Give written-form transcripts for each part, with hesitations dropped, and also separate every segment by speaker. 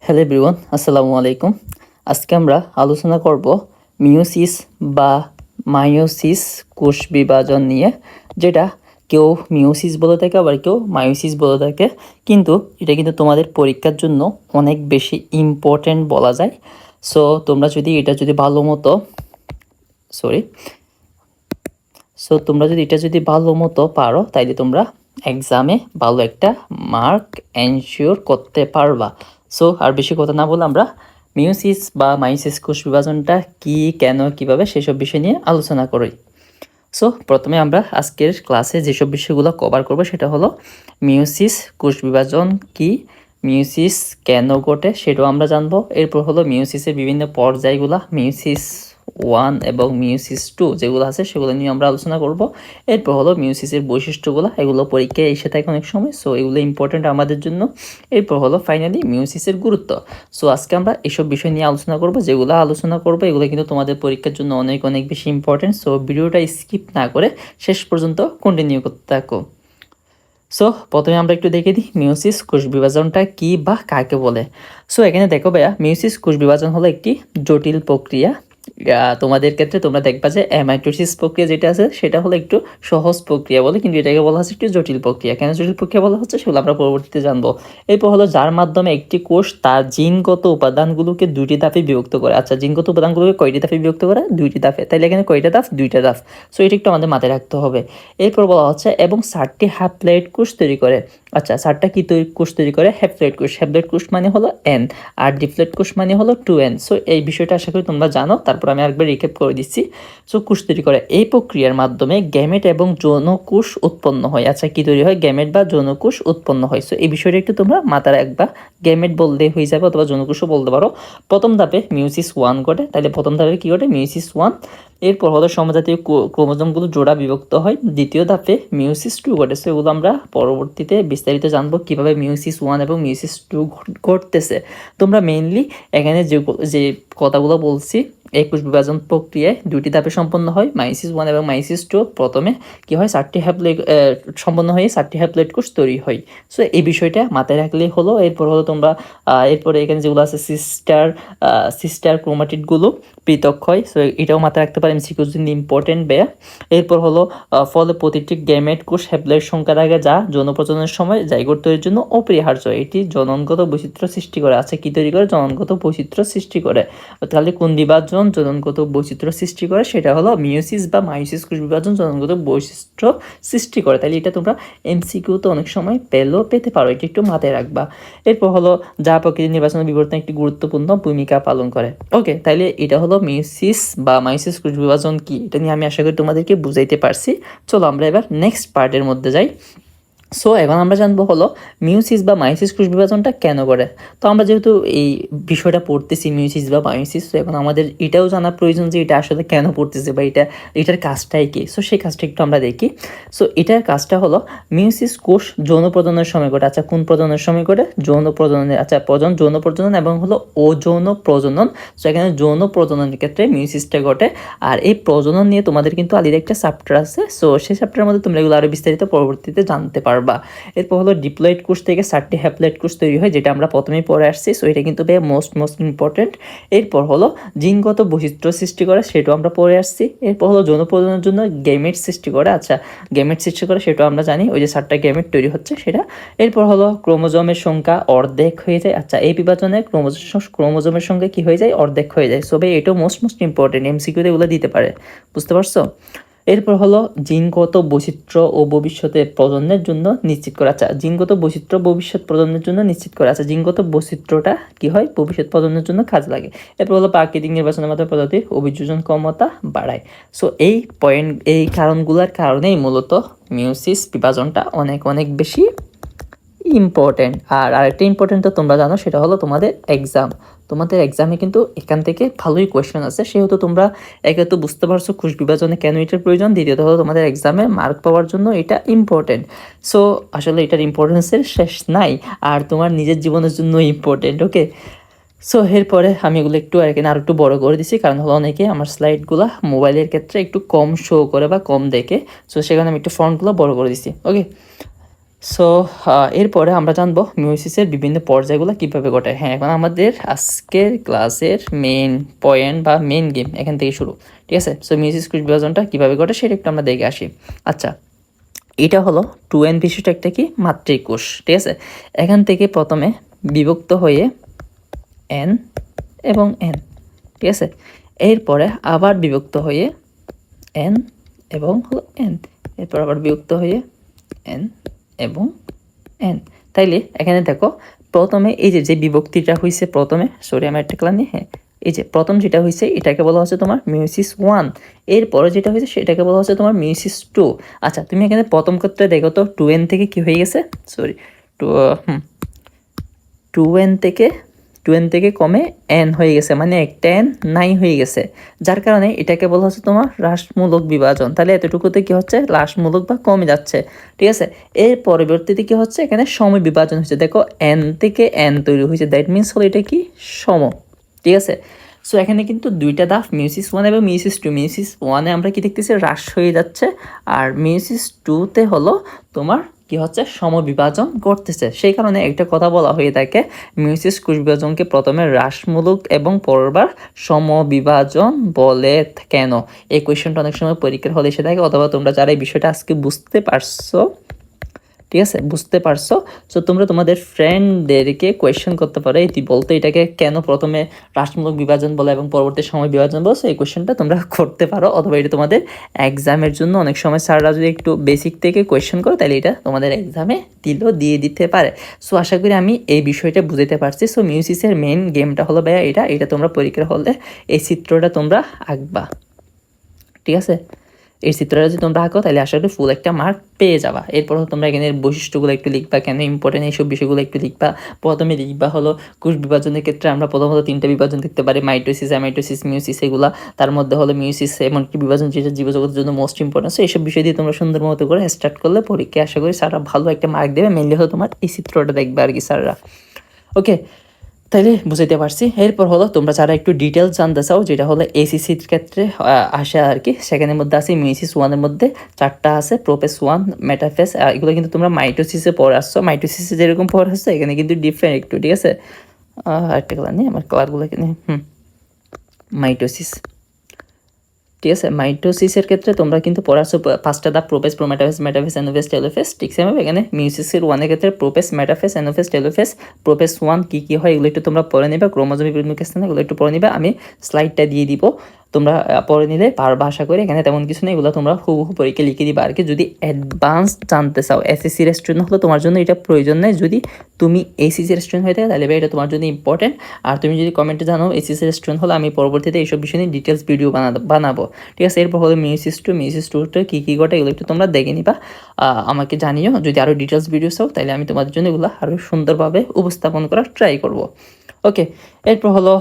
Speaker 1: Hello everyone, আসসালামু আলাইকুম। আজকে আমরা আলোচনা করব মিয়োসিস বা মায়োসিস কোষ বিভাজন নিয়ে, যেটা কেউ মিয়োসিস বলে থাকে আবার কেউ মায়োসিস বলে থাকে। কিন্তু এটা কিন্তু তোমাদের পরীক্ষার জন্য অনেক বেশি ইম্পর্ট্যান্ট বলা যায়। সো তোমরা যদি ভালো মতো ভালো মতো পারো, তাইলে তোমরা এক্সামে ভালো একটা মার্ক এনশিওর করতে পারবা। সো আর বেশি কথা না বলে আমরা মিয়োসিস বা মায়োসিস কোষ বিভাজনটা কি, কেন, কিভাবে সেসব বিষয় নিয়ে আলোচনা করি। সো প্রথমে আমরা আজকের ক্লাসে যেসব বিষয়গুলো কভার করব সেটা হলো মিয়োসিস কোষ বিভাজন কি, মিয়োসিস কেন ঘটে সেটাও আমরা জানবো। এরপর হলো মিয়োসিসের বিভিন্ন পর্যায়গুলো, মিয়োসিস 1 এবং মিয়োসিস 2 যেগুলো আছে সেগুলো নিয়ে আমরা আলোচনা করব। এরপর হলো মিয়োসিসের বৈশিষ্ট্যগুলো, এগুলো পরীক্ষায় এসে থাকে অনেক সময়, সো এগুলো ইম্পর্টেন্ট আমাদের জন্য। এরপর হলো ফাইনালি মিয়োসিসের গুরুত্ব। সো আজকে আমরা এসব বিষয় নিয়ে আলোচনা করব। যেগুলো আলোচনা করব এগুলো কিন্তু তোমাদের পরীক্ষার জন্য অনেক অনেক বেশি ইম্পর্টেন্ট। সো ভিডিওটা স্কিপ না করে শেষ পর্যন্ত কন্টিনিউ করতে থাকো। সো প্রথমে আমরা একটু দেখে দিই মিয়োসিস কোষ বিভাজনটা কি বা কাকে বলে। সো এখানে দেখো ভাইয়া, মিয়োসিস কোষ বিভাজন হলো একটি জটিল প্রক্রিয়া। তোমাদের ক্ষেত্রে তোমরা দেখবা যে মাইটোসিস প্রক্রিয়া যেটা আছে সেটা হলো একটু সহজ প্রক্রিয়া বলে, কিন্তু এটাকে বলা হচ্ছে একটু জটিল প্রক্রিয়া। কেন জটিল প্রক্রিয়া বলা হচ্ছে সেগুলো আমরা পরবর্তীতে জানবো। এরপর হলো যার মাধ্যমে একটি কোষ তার জিনগত উপাদানগুলোকে দুইটি ধাপে বিভক্ত করে। আচ্ছা, জিনগত উপাদানগুলোকে কয়টি ধাপে বিভক্ত করে? দুইটি ধাপে। তাইলে এখানে কয়টা ধাপ? দুইটা ধাপ। সো এটা একটু আমাদের মাথায় রাখতে হবে। এরপর বলা হচ্ছে এবং 4টি হ্যাপ্লয়েড কোষ তৈরি করে। আচ্ছা, 4টা কি কোষ তৈরি করে? হ্যাপ্লয়েড কোষ। হ্যাপ্লয়েড কোষ মানে হলো এন, আর ডিপ্লয়েড কোষ মানে হলো 2n। সো এই বিষয়টা আশা করি তোমরা জানো, তারপর আমি আরেকবার রিক্যাপ করে দিচ্ছি। সো কোষ তৈরি করে, এই প্রক্রিয়ার মাধ্যমে গ্যামেট এবং যৌন কোষ উৎপন্ন হয়। আচ্ছা, কি তৈরি হয়? গ্যামেট বা যৌন কোষ উৎপন্ন হয়। সো এই বিষয়টা একটু তোমরা মাথায় রাখবা। গ্যামেট বললে হয়ে যাবে অথবা যৌন কোষও বলতে পারো। প্রথম ধাপে মিয়োসিস 1 ঘটে, তাহলে প্রথম ধাপে কি ঘটে? মিয়োসিস 1। এরপর হলো সমজাতীয় ক্রোমোজোমগুলো জোড়া বিভক্ত হয়। দ্বিতীয় ধাপে মিয়োসিস 2 ঘটে। সো এগুলো আমরা পরবর্তীতে বিস্তারিত জানবো কিভাবে মিয়োসিস 1 এবং মিয়োসিস 2 ঘটতেছে। তোমরা মেইনলি এখানে যে কথাগুলো বলছি, এই কোষ বিভাজন প্রক্রিয়ায় দুটি ধাপে সম্পন্ন হয়, মায়োসিস 1 এবং মায়োসিস 2। প্রথমে কি হয়? 4টি হ্যাপ্লয়েড সম্পন্ন হয়ে 4টি হ্যাপ্লয়েড কোষ তৈরি হয়। সো এই বিষয়টা মাথায় রাখলেই হলো। এরপর হলো তোমরা এরপরে এখানে যেগুলো আছে সিস্টার ক্রোমাটিডগুলো পৃথক হয়। সো এটাও মাথায় রাখতে পারেন, এমসিকিউর জন্য ইম্পর্টেন্ট ব্যা। এরপর হলো ফলে প্রতিটি গ্যামেট কোষ হ্যাপ্লয়েড সংখ্যা থাকে যা যৌন প্রজননের সময় জাইগোট তৈরির জন্য অপরিহার্য। এটি জননগত বৈচিত্র্য সৃষ্টি করে। আছে কি তৈরি করে? জননগত বৈচিত্র্য সৃষ্টি করে। তাহলে কোন বিভাজন জননগত বৈচিত্র্য সৃষ্টি করে? সেটা হলো মিয়োসিস বা মায়োসিস কোষ বিভাজন জননগত বৈচিত্র্য সৃষ্টি করে। তাহলে এটা তোমরা এমসিকিউতে অনেক সময় পেতে পারো, এটা একটু মাথায় রাখবা। এরপর হলো যা প্রকৃতি নির্বাচনের বিবর্তনে একটি গুরুত্বপূর্ণ ভূমিকা পালন করে। ওকে, তাইলে এটা হলো মিয়োসিস বা মায়োসিস কোষ বিভাজন কি, এটা নিয়ে আমি আশা করি তোমাদেরকে বুঝাইতে পারছি। চলো আমরা এবার নেক্সট পার্টের মধ্যে যাই। সো এখন আমরা জানবো হলো মিয়োসিস বা মায়োসিস কোষ বিভাজনটা কেন করে। তো আমরা যেহেতু এই বিষয়টা পড়তেছি মিয়োসিস বা মায়োসিস, তো এখন আমাদের এটাও জানা প্রয়োজন যে এটা আসলে কেন পড়তেছে বা এটার কাজটাই কি। সো সেই কাজটা একটু আমরা দেখি। সো এটার কাজটা হলো মিয়োসিস কোষ যৌন প্রজননের সময় ঘটে। আচ্ছা, কোন প্রজননের সময় ঘটে? যৌন প্রজননের। আচ্ছা, যৌন প্রজনন এবং হলো অযৌন প্রজনন। সো এখানে যৌন প্রজননের ক্ষেত্রে মিয়োসিসটা ঘটে। আর এই প্রজনন নিয়ে তোমাদের কিন্তু আলাদা একটা চ্যাপ্টার আছে। সো সেই চ্যাপ্টারের মধ্যে তোমরা এগুলো আরও বিস্তারিত পরবর্তীতে জানতে পারবা। এরপর হলো ডিপ্লয়েড কোষ থেকে 4টি হ্যাপ্লয়েড কোষ তৈরি হয়, যেটা আমরা প্রথমেই পড়ে আসছি। সো এটা কিন্তু মোস্ট ইম্পর্টেন্ট। এরপর হলো জিনগত বৈচিত্র্য সৃষ্টি করে, সেটাও আমরা পড়ে আসছি। এরপর হলো যৌন প্রজননের জন্য গ্যামেট সৃষ্টি করে। আচ্ছা, গ্যামেট সৃষ্টি করে সেটাও আমরা জানি, ওই যে 4টা গ্যামেট তৈরি হচ্ছে সেটা। এরপর হলো ক্রোমোজোমের সংখ্যা অর্ধেক হয়ে যায়। আচ্ছা, এই বিভাজনে ক্রোমোজোমের সংখ্যা কি হয়ে যায়? অর্ধেক হয়ে যায়। সো ভাই এটাও মোস্ট ইম্পর্টেন্ট, এমসিকিউতে এগুলো দিতে পারে, বুঝতে পারছো? এরপর হলো জিনগত বৈচিত্র্য ও ভবিষ্যতে প্রজন্মের জন্য নিশ্চিত করে। আচ্ছা, জিনগত বৈচিত্র্য ভবিষ্যৎ প্রজন্মের জন্য নিশ্চিত করে। আচ্ছা, জিনগত বৈচিত্র্যটা কি হয়? ভবিষ্যৎ প্রজন্মের জন্য কাজে লাগে। এরপর হলো প্রাকৃতিক নির্বাচনের মাধ্যমে প্রজাতির অভিযোজন ক্ষমতা বাড়ায়। সো এই কারণগুলোর কারণেই মূলত মিয়োসিস বিভাজনটা অনেক অনেক বেশি ইম্পর্টেন্ট। আর আরেকটা ইম্পর্টেন্ট তো তোমরা জানো, সেটা হলো তোমাদের এক্সাম। তোমাদের এক্সামে কিন্তু এখান থেকে ভালোই কোয়েশ্চেন আছে, সেহেতু তোমরা একে তো বুঝতে পারছো কোষ বিভাজনে কেন এটার প্রয়োজন, দ্বিতীয়ত হলো তোমাদের এক্সামে মার্ক পাওয়ার জন্য এটা ইম্পর্টেন্ট। সো আসলে এটার ইম্পর্টেন্সের শেষ নাই, আর তোমার নিজের জীবনের জন্য ইম্পর্টেন্ট। ওকে, সো এরপরে আমি এগুলো একটু এখানে আরও একটু বড় করে দিচ্ছি, কারণ হলো অনেকে আমার স্লাইডগুলো মোবাইলের ক্ষেত্রে একটু কম শো করে বা কম দেখে। সো সেখানে আমি একটু ফন্টগুলো বড় করে দিচ্ছি। ওকে, সো এরপরে আমরা জানবো মিউসিসের বিভিন্ন পর্যায়গুলো কীভাবে ঘটে। হ্যাঁ, এখন আমাদের আজকের ক্লাসের মেইন পয়েন্ট বা মেইন গেম এখান থেকে শুরু, ঠিক আছে। সো মিউসিস কোষ বিভাজনটা কীভাবে ঘটে সেটা একটু আমরা দেখে আসি। আচ্ছা, এটা হলো 2n বিশিষ্ট একটা কি মাতৃক কোষ, ঠিক আছে। এখান থেকে প্রথমে বিভক্ত হয়ে n এবং n, ঠিক আছে। এরপরে আবার বিভক্ত হয়ে n এবং হলো n, এরপর আবার বিভক্ত হয়ে n এবং n। তাইলে এখানে দেখো প্রথমে এই যে বিভক্তিটা হয়েছে প্রথমে, সরি আমার একটা ক্লাস নিয়ে, হ্যাঁ এই যে প্রথম যেটা হয়েছে এটাকে বলা হচ্ছে তোমার মিউসিস 1, এরপরে যেটা হয়েছে সেটাকে বলা হচ্ছে তোমার মিউসিস 2। আচ্ছা, তুমি এখানে প্রথম ক্ষেত্রে দেখো তো 2n থেকে কি হয়ে গেছে, সরি 2n থেকে কমে n হয়ে গেছে, মানে একটা n নাই হয়ে গেছে, যার কারণে এটাকে বলা হচ্ছে তোমার হ্রাসমূলক বিভাজন। তাহলে এতটুকুতে কি হচ্ছে, হ্রাসমূলক বা কমে যাচ্ছে, ঠিক আছে। এর পরবর্তীতে কি হচ্ছে, এখানে সম বিভাজন হচ্ছে, দেখো n থেকে n তৈরি হয়েছে, দ্যাট মিনস হলো এটা কি সম, ঠিক আছে। সো এখানে কিন্তু দুইটা ধাপ, মিউসিস 1 এবং মিউসিস 2। মিউসিস 1-এ আমরা কি দেখতেছি, হ্রাস হয়ে যাচ্ছে, আর মিউসিস 2-তে হলো তোমার কি হচ্ছে, সমবিভাজন ঘটতেছে। সেই কারণে একটা কথা বলা হয়ে থাকে, মিউসিস কোষ বিভাজনকে প্রথমে হ্রাসমূলক এবং পরবার সমবিভাজন বলে কেন। এই কোয়েশ্চেনটা অনেক সময় পরীক্ষার হলে এসে থাকে, অথবা তোমরা যারা এই বিষয়টা আজকে বুঝতে পারছো, ঠিক আছে, বুঝতে পারছো, সো তোমরা তোমাদের ফ্রেন্ডদেরকে কোয়েশ্চেন করতে পারো, এই বলতে এটাকে কেন প্রথমে রাষ্ট্রমূলক বিভাজন বলে এবং পরবর্তী সময় বিভাজন বলো, এই কোয়েশ্চেনটা তোমরা করতে পারো, অথবা এটা তোমাদের এক্সামের জন্য অনেক সময় স্যাররা যদি একটু বেসিক থেকে কোয়েশ্চেন করো তাহলে এটা তোমাদের এক্সামে দিয়ে দিতে পারে। সো আশা করি আমি এই বিষয়টা বুঝতে পারছি। সো মিউসিসের মেইন গেমটা হলো ভাইয়া এটা তোমরা পরীক্ষার হলে এই চিত্রটা তোমরা আঁকবা, ঠিক আছে। এই চিত্রটা যদি তোমরা আঁকো তাহলে আশা করি ফুল একটা মার্ক পেয়ে যাবা। এরপর তোমরা এখানে বৈশিষ্ট্যগুলো একটু লিখবা, কেন ইম্পর্টেন্ট এইসব বিষয়গুলো একটু লিখবা। প্রথমে লিখবা হলো কোষ বিভাজনের ক্ষেত্রে আমরা প্রথমত 3টা বিভাজন দেখতে পারি, মাইটোসিস, অ্যামাইটোসিস, মিউসিস, এগুলা। তার মধ্যে হলো মিউসিস এমন একটি বিভাজন যেটা জীবজগতের জন্য মোস্ট ইম্পর্টেন্ট। এইসব বিষয় দিয়ে তোমরা সুন্দর মতো করে স্টার্ট করলে পরীক্ষায় আশা করি স্যাররা ভালো একটা মার্ক দেবে। মেনলি হলো তোমার এই চিত্রটা দেখবে আর কি স্যাররা, ওকে। তাইলে বুঝাইতে পারছি। এরপর হলো তোমরা যারা একটু ডিটেলস জানতে চাও, যেটা হলো এসিসির ক্ষেত্রে আসে আর কি, সেখানের মধ্যে আছে মিউসিস 1-এর মধ্যে 4টা আছে, প্রোপেস 1, মেটাফেস, এগুলো কিন্তু তোমরা মাইটোসিসে পড়ে আসছো। মাইটোসিসে যেরকম পড়ে আসছো এখানে কিন্তু ডিফারেন্ট একটু, ঠিক আছে। একটা কালার নেই আমার, কালারগুলো এখানে মাইটোসিস, ঠিক আছে। মাইটোসিসের ক্ষেত্রে তোমরা কিন্তু পড়াচ্ছো 5টা ধাপ, প্রোপেস, প্রোমেটাফেস, মেটাফেস, এনোফেস, টেলোফেস, ঠিক সেভাবে এখানে মিউসিসের 1-এর ক্ষেত্রে প্রোপেস, মেটাফেস, এনোফেস, টেলোফেস, প্রোপেস 1 কী হয় এগুলো একটু তোমরা পড়ে নিবে, ক্রোমোজোম বিভিন্ন স্থানে এগুলো একটু পড়ে নিবে, আমি স্লাইডটা দিয়ে দিব, তোমরা পড়ে নিলে পারবা আশা করি। এখানে তেমন কিছু নেই, এগুলো তোমরা হুবহু পরীক্ষা লিখে দিবা আর কি। যদি অ্যাডভান্স জানতে চাও, এসএসসি স্টুডেন্ট হলে তোমার জন্য এটা প্রয়োজন নেই, যদি তুমি এইচএসসি স্টুডেন্ট হয়ে থাকে তাহলে এটা তোমার জন্য ইম্পর্টেন্ট। আর তুমি যদি কমেন্টে জানো এইচএসসি স্টুডেন্ট হলে, আমি পরবর্তীতে এইসব বিষয় নিয়ে ডিটেলস ভিডিও বানাবো, ঠিক আছে। এরপর হলো মিউসিস 2 কী কী ঘটে এগুলো একটু তোমরা দেখে নিবা, আমাকে জানিও। যদি আরও ডিটেলস ভিডিও চাও তাহলে আমি তোমাদের জন্য এগুলো আরও সুন্দরভাবে উপস্থাপন করার ট্রাই করব, ওকে। এরপর হলো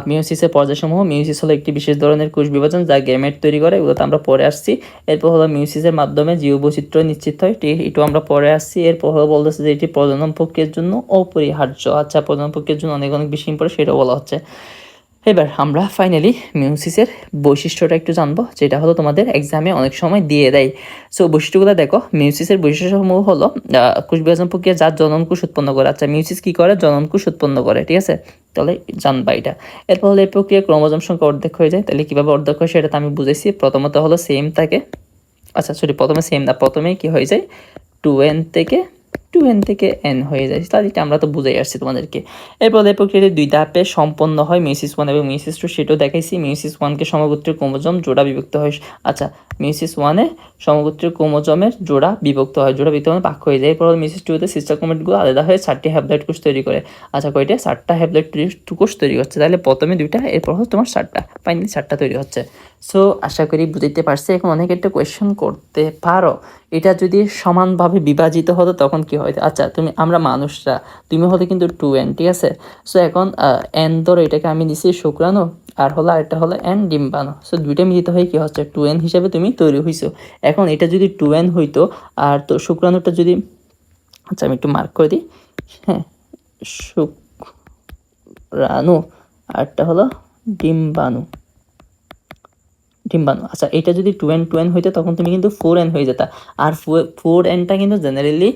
Speaker 1: মিউসিসের পর্যায়সমূহ। মিউসিস হলো একটি বিশেষ ধরনের কোষ বিভাজন যা গ্যামেট তৈরি করে, এগুলো তো আমরা পরে আসছি। এরপর হলো মিউসিসের মাধ্যমে জীববৈচিত্র্য নিশ্চিত হয়, এটাও আমরা পরে আসছি। এরপর হলো বলতেছে যে এটি প্রজনন প্রক্রিয়ার জন্য অপরিহার্য। আচ্ছা, প্রজনন প্রক্রিয়ার জন্য অনেক অনেক বেশি ইম্পর্টেন্ট, সেটাও বলা হচ্ছে। এবার আমরা ফাইনালি মিউসিসের বৈশিষ্ট্যটা একটু জানবো, যেটা হলো তোমাদের এক্সামে অনেক সময় দিয়ে দেয়। সো বৈশিষ্ট্যগুলো দেখো, মিউসিসের বৈশিষ্ট্যসমূহ হলো কোষ বিভাজন প্রক্রিয়া যা জননকোষ উৎপন্ন করে। আচ্ছা, মিউসিস কী করে, জননকোষ উৎপন্ন করে, ঠিক আছে, তাহলে জানবা এটা। এরপর হলো এই প্রক্রিয়া ক্রোমোজোম সংখ্যা অর্ধেক হয়ে যায়। তাহলে কীভাবে অর্ধেক হয় সেটা তো আমি বুঝেছি। প্রথমত হলো সেম থাকে, আচ্ছা সরি প্রথমে সেম না, প্রথমেই কি হয়ে যায়, 2n থেকে n হয়ে যায়, তাহলে এটা আমরা তো বুঝাই আসছি তোমাদেরকে। এরপর এই প্রক্রিয়াটি 2 ধাপে সম্পন্ন হয়, মিউসিস 1 এবং মিউসিস 2, সেটাও দেখাইছি। মিউসিস 1-কে সমগোত্রীয় ক্রোমোজোম জোড়া বিভক্ত হয়, আচ্ছা মিউসিস 1-এ সমগোত্রীয় ক্রোমোজোমের জোড়া বিভক্ত হয়, জোড়া বিভক্ত মানে ভাগ হয়ে যায়। এরপর মিউসিস 2-তে সিস্টার ক্রোমেটিডগুলো আলাদা হয়ে 4টি হ্যাপ্লয়েড কোষ তৈরি করে। আচ্ছা, কয়টা, 4টা হ্যাপ্লয়েড কোষ তৈরি হচ্ছে, তাহলে প্রথমে 2টা, এরপর হচ্ছে তোমার 4টা, ফাইনালি 4টা তৈরি হচ্ছে। সো আশা করি বুঝতে পারছি। এখন অনেকে একটা কোয়েশ্চেন করতে পারো, এটা যদি সমানভাবে বিভাজিত হতো তখন কি হয়। আচ্ছা, আমরা মানুষরা, তুমি হলে কিন্তু 2n, ঠিক আছে। সো এখন n ধরো, এটাকে আমি দিছি শুক্রাণু, আর হলো আরেকটা হলো n ডিম্বাণু। সো 2টা মিলিত হয়ে কি হচ্ছে, 2n হিসাবে তুমি তৈরি হইছো। এখন এটা যদি 2n হইতো, আর তো শুক্রাণুটা যদি, আচ্ছা আমি একটু মার্ক করে দিই, হ্যাঁ শুক্রাণু, আরটা হলো ডিম্বাণু, ডিম্বাণু। আচ্ছা, এটা যদি 2n হইতো তখন তুমি কিন্তু 4n হয়ে যেতা। আর 4nটা কিন্তু জেনারেলি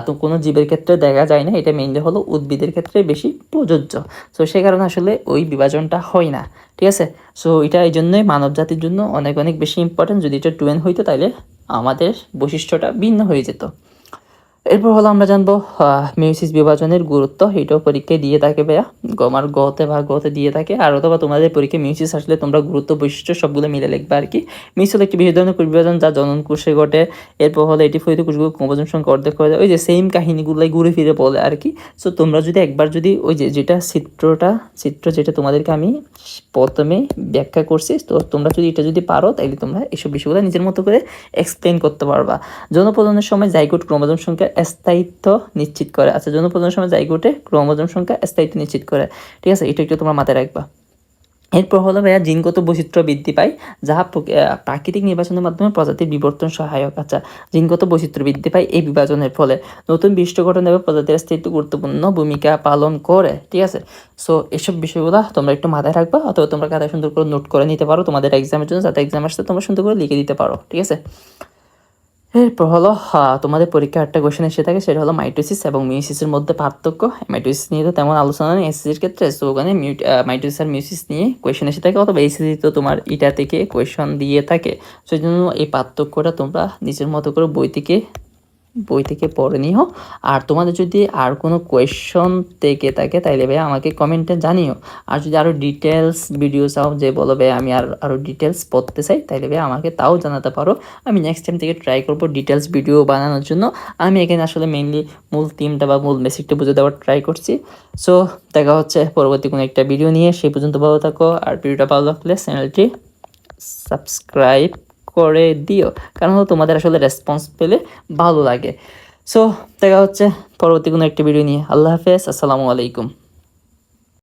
Speaker 1: তো কোনো জীবের ক্ষেত্রে দেখা যায় না, এটা মেইনলি হলো উদ্ভিদের ক্ষেত্রে বেশি প্রযোজ্য। সো সে কারণে আসলে ওই বিভাজনটা হয় না, ঠিক আছে। সো এটা এই জন্যই মানব জাতির জন্য অনেক অনেক বেশি ইম্পর্টেন্ট। যদি এটা 2n হইতো তাহলে আমাদের বৈশিষ্ট্যটা ভিন্ন হয়ে যেত। এরপর হলো আমরা জানবো মেয়োসিস বিভাজনের গুরুত্ব। এটাও পরীক্ষায় দিয়ে থাকে ভাইয়া, আমার গতে দিয়ে থাকে। আর অথবা তোমাদের পরীক্ষায় মেয়োসিস আসলে তোমরা গুরুত্ব বৈশিষ্ট্য সবগুলো মিলে লিখবে আর কি। মেয়োসিস হলো একটি বিশেষ ধরনের কোষ বিভাজন যা জনন কোষে ঘটে। এরপর হলো এটি ফলিত কোষগুলো ক্রোমোজোম সংখ্যা অর্ধেক করে দেয়। ওই যে সেম কাহিনীগুলোই ঘুরে ফিরে বলে আর কি। সো তোমরা যদি একবার যদি ওই যে চিত্র যেটা তোমাদেরকে আমি প্রথমে ব্যাখ্যা করছি, তো তোমরা যদি এটা যদি পারো তাহলে তোমরা এইসব বিষয়গুলো নিজের মতো করে এক্সপ্লেন করতে পারবা। যৌনপ্রজননের সময় জাইগোট ক্রোমোজোম সংখ্যা স্থায়িত্ব নিশ্চিত করে। আচ্ছা, যৌনপ্রজননের সময় জাইগোটে ক্রোমোজোম সংখ্যা স্থায়িত্ব নিশ্চিত করে, ঠিক আছে। এটা একটু তোমরা মাথায় রাখবা। এরপর হলো ভাইয়া জিনগত বৈচিত্র্য বৃদ্ধি পায়, যাহা প্রাকৃতিক নির্বাচনের মাধ্যমে প্রজাতির বিবর্তন সহায়ক। আচ্ছা, জিনগত বৈচিত্র্য বৃদ্ধি পায় এই বিভাজনের ফলে। নতুন বিশিষ্ট গঠন এবং প্রজাতির স্থায়িত্ব গুরুত্বপূর্ণ ভূমিকা পালন করে, ঠিক আছে। সো এসব বিষয়গুলো তোমরা একটু মাথায় রাখবা, অথবা তোমরা খাতায় সুন্দর করে নোট করে নিতে পারো তোমাদের এক্সামের জন্য, যাতে এক্সাম আসতে তোমরা সুন্দর করে লিখে দিতে পারো, ঠিক আছে। এরপর হলো তোমাদের পরীক্ষায় একটা কোয়েশ্চেন এসে থাকে, সেটা হলো মাইটোসিস এবং মিয়োসিসের মধ্যে পার্থক্য। মাইটোসিস নিয়ে তো তেমন আলোচনা নেই এসএসসির ক্ষেত্রে, সো ওখানে মাইটোসিস আর মিয়োসিস নিয়ে কোয়েশ্চেন এসে থাকে, অথবা এসএসসি তো তোমার এটা থেকে কোয়েশ্চেন দিয়ে থাকে। সেই জন্য এই পার্থক্যটা তোমরা নিজের মতো করে বই থেকে পড়ে নিও। আর তোমাদের যদি আর কোনো কোয়েশ্চন থেকে থাকে তাইলে ভাই আমাকে কমেন্টে জানিও। আর যদি আরও ডিটেলস ভিডিও চাও, যে বলো ভাই আমি আরও ডিটেলস পড়তে চাই, তাইলে ভাই আমাকে তাও জানাতে পারো। আমি নেক্সট টাইম থেকে ট্রাই করবো ডিটেলস ভিডিও বানানোর জন্য। আমি এখানে আসলে মেইনলি মূল থিমটা বা মূল মেসেজটা বুঝে দেওয়ার ট্রাই করছি। সো দেখা হচ্ছে পরবর্তী কোনো একটা ভিডিও নিয়ে। সেই পর্যন্ত ভালো থাকো। আর ভিডিওটা ভালো লাগলে চ্যানেলটি সাবস্ক্রাইব করে দিও, কারণ তোমাদের আসলে রেসপন্স পেলে ভালো লাগে। সো দেখা হচ্ছে পরবর্তী কোনো একটা ভিডিও নিয়ে। আল্লাহ হাফেজ, আসসালামু আলাইকুম।